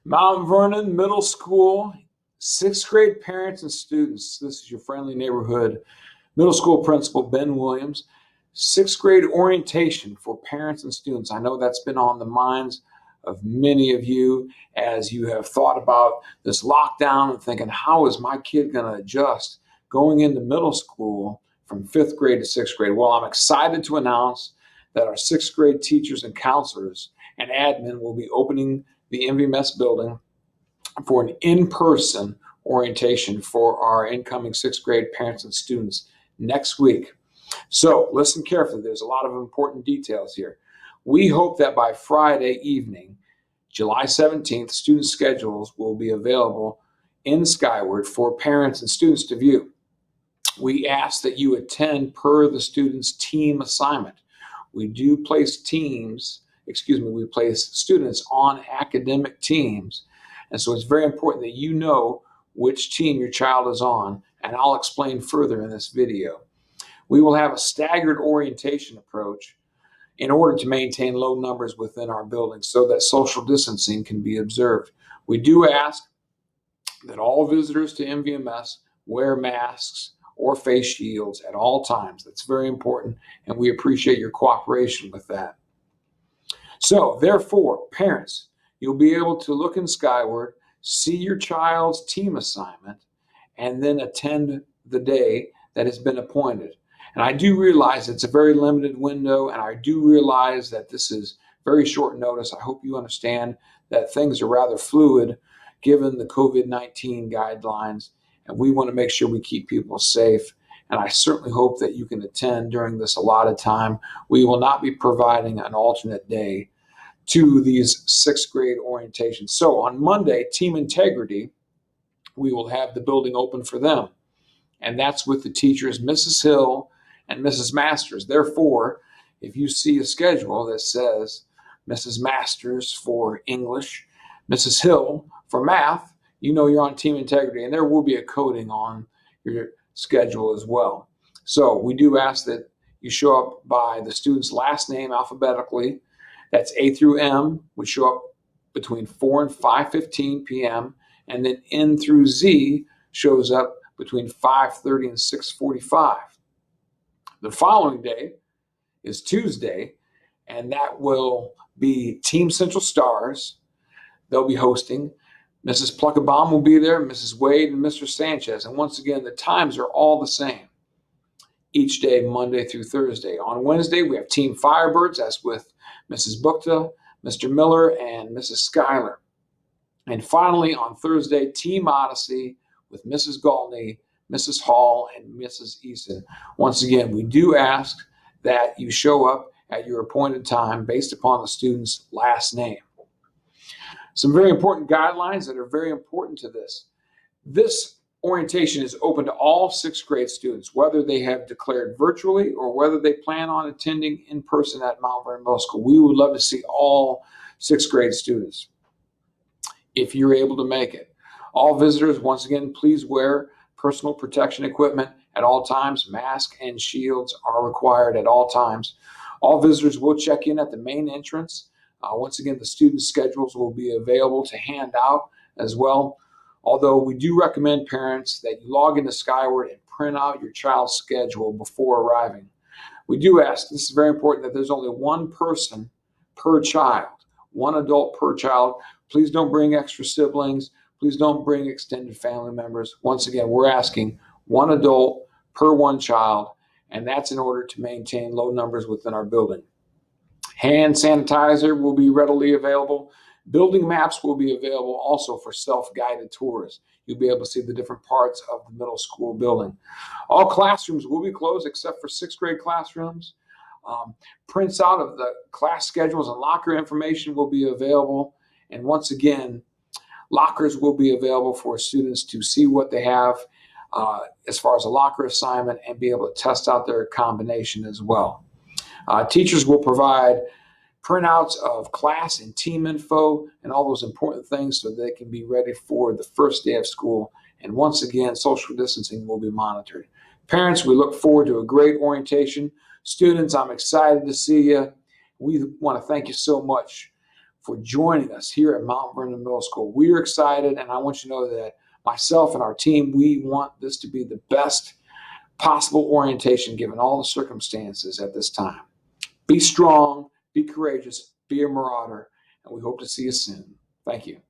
Mount Vernon Middle School, sixth grade parents and students. This is your friendly neighborhood middle school principal, Ben Williams. Sixth grade orientation for parents and students. I know that's been on the minds of many of you as you have thought about this lockdown and thinking, how is my kid going to adjust going into middle school from fifth grade to sixth grade? Well, I'm excited to announce that our sixth grade teachers and counselors and admin will be opening the MVMS building for an in-person orientation for our incoming sixth grade parents and students next week. So listen carefully. There's a lot of important details here. We hope that by Friday evening, July 17th, student schedules will be available in Skyward for parents and students to view. We ask that you attend per the student's team assignment. We do place we place students on academic teams. And so it's very important that you know which team your child is on, and I'll explain further in this video. We will have a staggered orientation approach in order to maintain low numbers within our building so that social distancing can be observed. We do ask that all visitors to MVMS wear masks or face shields at all times. That's very important, and we appreciate your cooperation with that. So, therefore, parents, you'll be able to look in Skyward, see your child's team assignment, and then attend the day that has been appointed. And I do realize it's a very limited window, and I do realize that this is very short notice. I hope you understand that things are rather fluid given the COVID-19 guidelines, and we want to make sure we keep people safe. And I certainly hope that you can attend during this allotted time. We will not be providing an alternate day to these sixth grade orientations. So on Monday, Team Integrity, we will have the building open for them. And that's with the teachers, Mrs. Hill and Mrs. Masters. Therefore, if you see a schedule that says Mrs. Masters for English, Mrs. Hill for math, you know you're on Team Integrity, and there will be a coding on your schedule as well. So we do ask that you show up by the student's last name alphabetically. That's A through M, would show up between 4 and 5:15 p.m., and then N through Z shows up between 5:30 and 6:45. The following day is Tuesday, and that will be Team Central Stars. They'll be hosting. Mrs. Pluckabaum will be there, Mrs. Wade, and Mr. Sanchez. And once again, the times are all the same each day, Monday through Thursday. On Wednesday, we have Team Firebirds. That's with Mrs. Bukta, Mr. Miller, and Mrs. Schuyler. And finally, on Thursday, Team Odyssey with Mrs. Galtney, Mrs. Hall, and Mrs. Eason. Once again, we do ask that you show up at your appointed time based upon the student's last name. Some very important guidelines that are very important to this. This orientation is open to all sixth grade students, whether they have declared virtually or whether they plan on attending in person at Mount Vernon Middle School. We would love to see all sixth grade students if you're able to make it. All visitors, once again, please wear personal protection equipment at all times. Masks and shields are required at all times. All visitors will check in at the main entrance. Once again, the student schedules will be available to hand out as well. Although we do recommend parents that you log into Skyward and print out your child's schedule before arriving. We do ask, this is very important, that there's only one person per child, one adult per child. Please don't bring extra siblings. Please don't bring extended family members. Once again, we're asking one adult per one child, and that's in order to maintain low numbers within our building. Hand sanitizer will be readily available. Building maps will be available also for self-guided tours. You'll be able to see the different parts of the middle school building. All classrooms will be closed except for sixth grade classrooms. Prints out of the class schedules and locker information will be available. And once again, lockers will be available for students to see what they have as far as a locker assignment and be able to test out their combination as well. Teachers will provide printouts of class and team info and all those important things so they can be ready for the first day of school. And once again, social distancing will be monitored. Parents, we look forward to a great orientation. Students, I'm excited to see you. We want to thank you so much for joining us here at Mount Vernon Middle School. We are excited, and I want you to know that myself and our team, we want this to be the best possible orientation given all the circumstances at this time. Be strong, be courageous, be a marauder, and we hope to see you soon. Thank you.